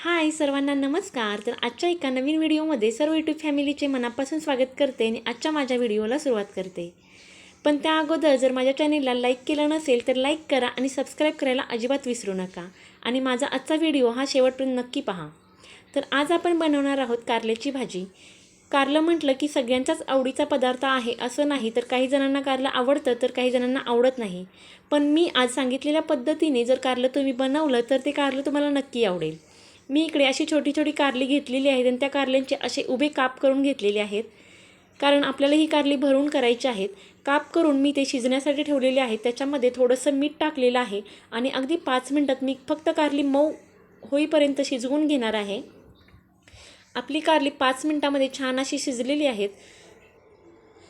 हाय सर्वांना नमस्कार। तर आजच्या एका नवीन व्हिडिओमध्ये सर्व यूट्यूब फॅमिलीचे मनापासून स्वागत करते आणि आजच्या माझ्या व्हिडिओला सुरुवात करते। पण त्या अगोदर जर माझ्या चॅनलला लाईक केलं नसेल तर लाईक करा आणि सबस्क्राईब करायला अजिबात विसरू नका आणि माझा आजचा व्हिडिओ हा शेवटपर्यंत नक्की पहा। तर आज आपण बनवणार आहोत कारल्याची भाजी। कारलं म्हटलं की सगळ्यांचाच आवडीचा पदार्थ आहे असं नाही, तर काही जणांना कारलं आवडतं तर काही जणांना आवडत नाही। पण मी आज सांगितलेल्या पद्धतीने जर कारलं तुम्ही बनवलं तर ते कारलं तुम्हाला नक्की आवडेल। मी इकडे अशी छोटी छोटी कारली घेतलेली आहेत आणि त्या कारल्यांचे असे उभे काप करून घेतलेले आहेत, कारण आपल्याला ही कारली भरून करायची आहेत। काप करून मी ते शिजण्यासाठी ठेवलेले आहेत। त्याच्यामध्ये थोडंसं मीठ टाकलेलं आहे आणि अगदी 5 मिनिटात मी फक्त कारली मऊ होईपर्यंत शिजवून घेणार आहे। आपली कारली 5 मिनिटांमध्ये छान अशी शिजलेली आहेत।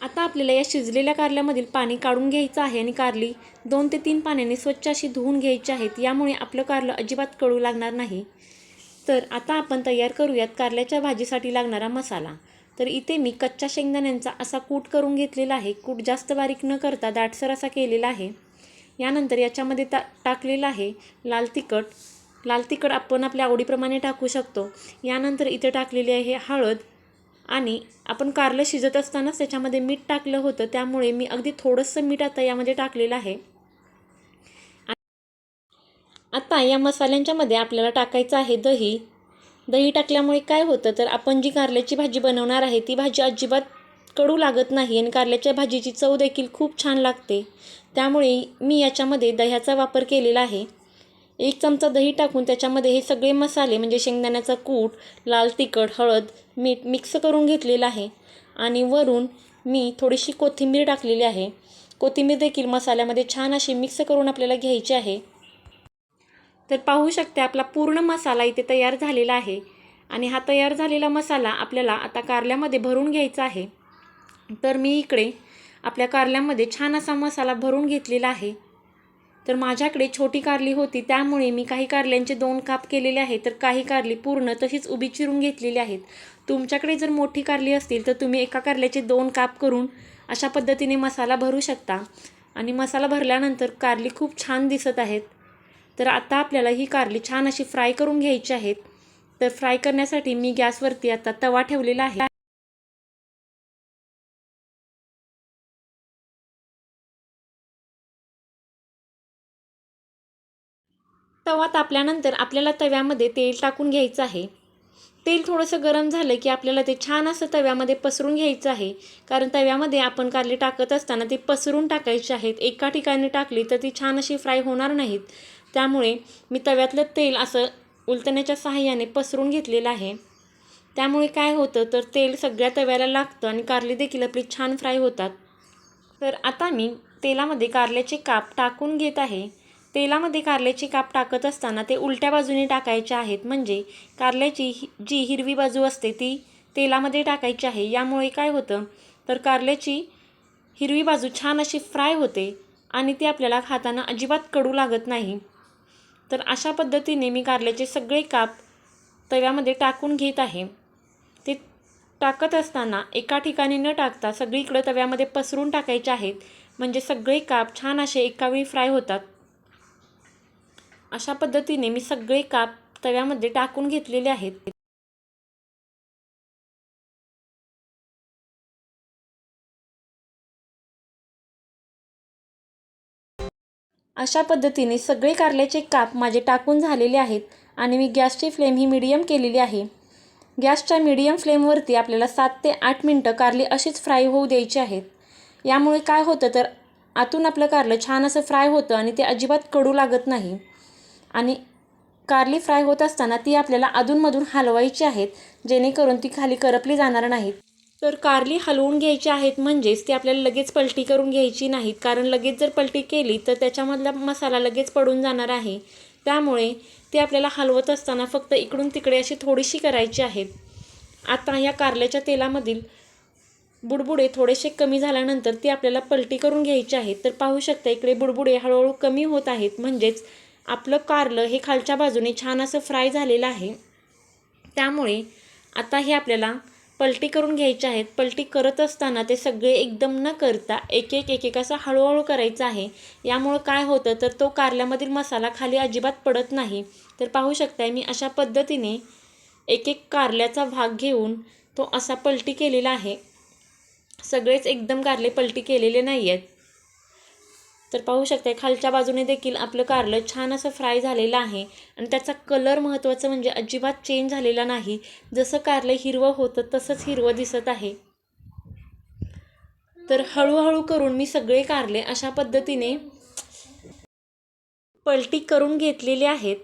आता आपल्याला या शिजलेल्या कारल्यामधील पाणी काढून घ्यायचं आहे आणि कारली 2 ते 3 पाण्याने स्वच्छ अशी धुवून घ्यायची आहेत। यामुळे आपलं कारलं अजिबात कडू लागणार नाही। तर आता आपण तयार करूयात कारल्याच्या भाजीसाठी लागणारा मसाला। तर इथे मी कच्च्या शेंगदाण्यांचा असा कूट करून घेतलेला आहे। कूट जास्त बारीक न करता दाटसर असा केलेला आहे। यानंतर याच्यामध्ये टाकलेला आहे लाल तिखट। लाल तिखट आपण आपल्या आवडीप्रमाणे टाकू शकतो। यानंतर इथे टाकलेली आहे हळद आणि आपण कारलं शिजत असतानाच त्याच्यामध्ये मीठ टाकलं होतं, त्यामुळे मी अगदी थोडंसं मीठ आता यामध्ये टाकलेलं आहे। आता या मसाल्यांच्या मध्ये आपल्याला टाकायचं आहे दही। दही टाकल्यामुळे काय होतं तर आपण जी कारल्याची भाजी बनवणार आहे ती भाजी अजिबात कडू लागत नाही आणि कारल्याच्या भाजीची चव देखील खूप छान लागते। त्यामुळे मी याच्यामध्ये दह्याचा वापर केलेला आहे। 1 चमचा दही टाकून त्याच्यामध्ये हे सगळे मसाले म्हणजे शेंगदाण्याचा कूट, लाल तिखट, हळद, मीठ मिक्स करून घेतलेलं आहे आणि वरून मी थोडीशी कोथिंबीर टाकलेली आहे। कोथिंबीर देखील मसाल्यामध्ये छान अशी मिक्स करून आपल्याला घ्यायची आहे। तर पाहू शकते आपला पूर्ण मसाला इथे तयार झालेला आहे आणि हा तयार झालेला मसाला आपल्याला आता कारल्यामध्ये भरून घ्यायचा आहे। तर मी इकडे आपल्या कारल्यामध्ये छान असा मसाला भरून घेतलेला आहे। तर माझ्याकडे छोटी कारली होती त्यामुळे मी काही कारल्यांचे 2 काप केलेले आहेत, तर काही कारली पूर्ण तशीच उभी चिरून घेतलेली आहेत। तुमच्याकडे जर मोठी कारली असतील तर तुम्ही एका कारल्याचे 2 काप करून अशा पद्धतीने मसाला भरू शकता आणि मसाला भरल्यानंतर कारली खूप छान दिसत आहेत। तर आता आपल्याला ही कारली छान अशी फ्राय करून घ्यायची आहेत। तर फ्राय करण्यासाठी मी गॅसवरती आता तवा ठेवलेला आहे। तवा तापल्यानंतर आपल्याला तव्यामध्ये तेल टाकून घ्यायचं आहे। तेल थोडंसं गरम झालं की आपल्याला ते छान असं तव्यामध्ये पसरून घ्यायचं आहे, कारण तव्यामध्ये आपण कारली टाकत असताना ते पसरून टाकायचे आहेत। एका ठिकाणी टाकली तर ती छान अशी फ्राय होणार नाहीत। त्यामुळे मी तव्यातलं तेल असं उलटण्याच्या सहाय्याने पसरून घेतलेलं आहे। त्यामुळे काय होतं तर तेल सगळ्या तव्याला लागतं आणि कारली देखील आपली छान फ्राय होतात। तर आता मी तेलामध्ये कारल्याचे काप टाकून घेत आहे। तेलामध्ये कारल्याचे काप टाकत असताना ते उलट्या बाजूने टाकायचे आहेत, म्हणजे कारल्याची जी हिरवी बाजू असते ती तेलामध्ये टाकायची आहे। यामुळे काय होतं तर कारल्याची हिरवी बाजू छान अशी फ्राय होते आणि ती आपल्याला खाताना अजिबात कडू लागत नाही। तर अशा पद्धतीने मी कारल्याचे सगळे काप तव्यामध्ये टाकून घेत आहे। ते टाकत असताना एका ठिकाणी न टाकता सगळीकडे तव्यामध्ये पसरून टाकायचे आहेत, म्हणजे सगळे काप छान असे एकावेळी फ्राय होतात। अशा पद्धतीने मी सगळे काप तव्यामध्ये टाकून घेतलेले आहेत। अशा पद्धतीने सगळे कारल्याचे काप माझे टाकून झालेले आहेत आणि मी गॅसची फ्लेम ही मीडियम केलेली आहे। गॅसच्या मीडियम फ्लेमवरती आपल्याला 7 ते 8 मिनिटं कारली अशीच फ्राय होऊ द्यायची आहेत। यामुळे काय होतं तर आतून आपलं कारलं छान असं फ्राय होतं आणि ते अजिबात कडू लागत नाही आणि कारली फ्राय होत असताना ती आपल्याला अधूनमधून हलवायची आहेत, जेणेकरून ती खाली करपली जाणार नाहीत। तर कारली हलवून घ्यायची आहेत, म्हणजेच ती आपल्याला लगेच पलटी करून घ्यायची नाहीत, कारण लगेच जर पलटी केली तर त्याच्यामधला मसाला लगेच पडून जाणार आहे। त्यामुळे ती आपल्याला हलवत असताना फक्त इकडून तिकडे अशी थोडीशी करायची आहेत। आता या कारल्याच्या तेलामधील बुडबुडे थोडेसे कमी झाल्यानंतर ती आपल्याला पलटी करून घ्यायची आहेत। तर पाहू शकता इकडे बुडबुडे हळूहळू कमी होत आहेत, म्हणजेच आपलं कारलं हे खालच्या बाजूने छान असं फ्राय झालेलं आहे। त्यामुळे आता हे आपल्याला पलटी करून घ्यायचे आहेत. पलटी करत असताना ते सगळे एकदम न करता एक एक असं हळूहळू करायचं आहे. यामुळं काय होतं तर तो कारल्यामधील मसाला खाली अजिबात पडत नाही. तर पाहू शकताय मी अशा पद्धतीने एक कारल्याचा भाग घेऊन तो असा पलटी केलेला आहे. सगळेच एकदम कारले पलटी केलेले नाही आहेत. तर पाहू शकता खालच्या बाजूने देखील आपलं कारलं छान असं फ्राय झालेलं आहे आणि त्याचा कलर महत्त्वाचं म्हणजे अजिबात चेंज झालेला नाही. जसं कारलं हिरवं होतं तसंच हिरवं दिसत आहे. तर हळूहळू करून मी सगळे कारले अशा पद्धतीने पलटी करून घेतलेले आहेत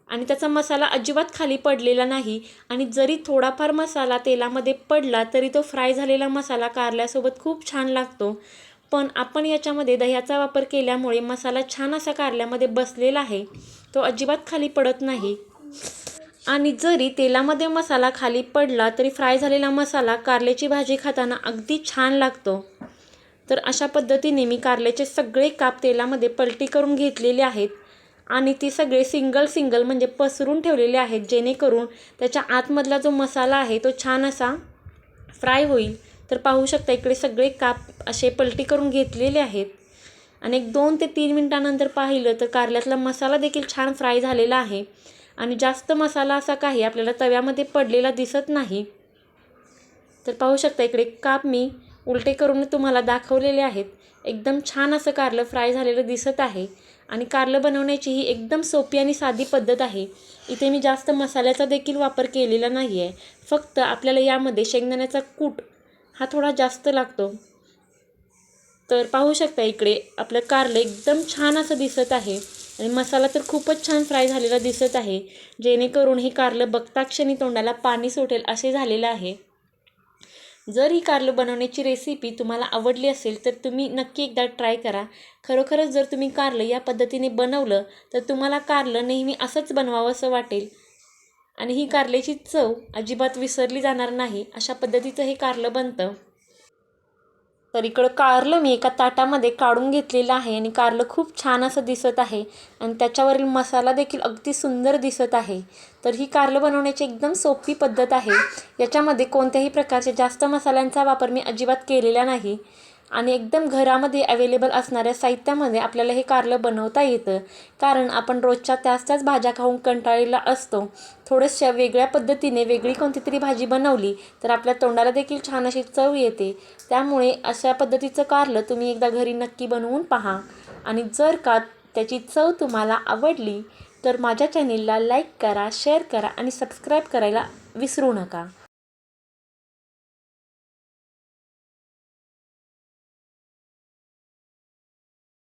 आणि त्याचा मसाला अजिबात खाली पडलेला नाही. आणि जरी थोडाफार मसाला तेलामध्ये पडला तरी तो फ्राय झालेला मसाला कारल्यासोबत खूप छान लागतो. पण आपण याच्यामध्ये दह्याचा वापर केल्यामुळे मसाला छान असा कारल्यामध्ये बसलेला आहे, तो अजिबात खाली पडत नाही. आणि जरी तेलामध्ये मसाला खाली पडला तरी फ्राय झालेला मसाला कारल्याची भाजी खाताना अगदी छान लागतो. तर अशा पद्धतीने मी कारल्याचे सगळे काप तेलामध्ये पलटी करून घेतलेले आहेत आणि ते सगळे सिंगल म्हणजे पसरून ठेवलेले आहेत, जेणेकरून त्याच्या आतमधला जो मसाला आहे तो छान असा फ्राय होईल. तर पाहू शकता इकडे सगळे काप असे पलटी करून घेतलेले आहेत आणि 2 ते 3 मिनिटानंतर पाहिलं तर कारल्यातला मसाला देखील छान फ्राय झालेला आहे आणि जास्त मसाला असा काही आपल्याला तव्यामध्ये पडलेला दिसत नाही. तर पाहू शकता इकडे काप मी उलटे करून तुम्हाला दाखवलेले आहेत. एकदम छान असं कारलं फ्राय झालेलं दिसत आहे आणि कारलं बनवण्याची ही एकदम सोपी आणि साधी पद्धत आहे. इथे मी जास्त मसाल्याचा देखील वापर केलेला नाही आहे. फक्त आपल्याला यामध्ये शेंगदाण्याचा कूट हा थोडा जास्त लागतो. तर पाहू शकता इकडे आपलं कारलं एकदम छान असं दिसत आहे आणि मसाला तर खूपच छान फ्राय झालेला दिसत आहे, जेणेकरून हे कारलं बघता क्षणी तोंडाला पाणी सुटेल असे झालेलं आहे. जर ही कारलं बनवण्याची रेसिपी तुम्हाला आवडली असेल तर तुम्ही नक्की एकदा ट्राय करा. खरोखरच जर तुम्ही कारलं या पद्धतीने बनवलं तर तुम्हाला कारलं नेहमी असंच बनवावंसं वाटेल आणि ही कारल्याची चव अजिबात विसरली जाणार नाही. अशा पद्धतीचं हे कारलं बनतं. तर इकडं कारलं मी एका ताटामध्ये काढून घेतलेलं आहे आणि कारलं खूप छान असं दिसत आहे आणि त्याच्यावरील मसाला देखील अगदी सुंदर दिसत आहे. तर ही कारलं बनवण्याची एकदम सोपी पद्धत आहे. याच्यामध्ये कोणत्याही प्रकारच्या जास्त मसाल्यांचा वापर मी अजिबात केलेला नाही आणि एकदम घरामध्ये अवेलेबल असणाऱ्या साहित्यामध्ये आपल्याला हे कारलं बनवता येतं. कारण आपण रोजच्या त्याच भाज्या खाऊन कंटाळलेला असतो. थोड्याशा वेगळ्या पद्धतीने वेगळी कोणती तरी भाजी बनवली तर आपल्या तोंडाला देखील छान अशी चव येते. त्यामुळे अशा पद्धतीचं कारलं तुम्ही एकदा घरी नक्की बनवून पहा आणि जर का त्याची चव तुम्हाला आवडली तर माझ्या चॅनेलला लाईक करा, शेअर करा आणि सबस्क्राईब करायला विसरू नका.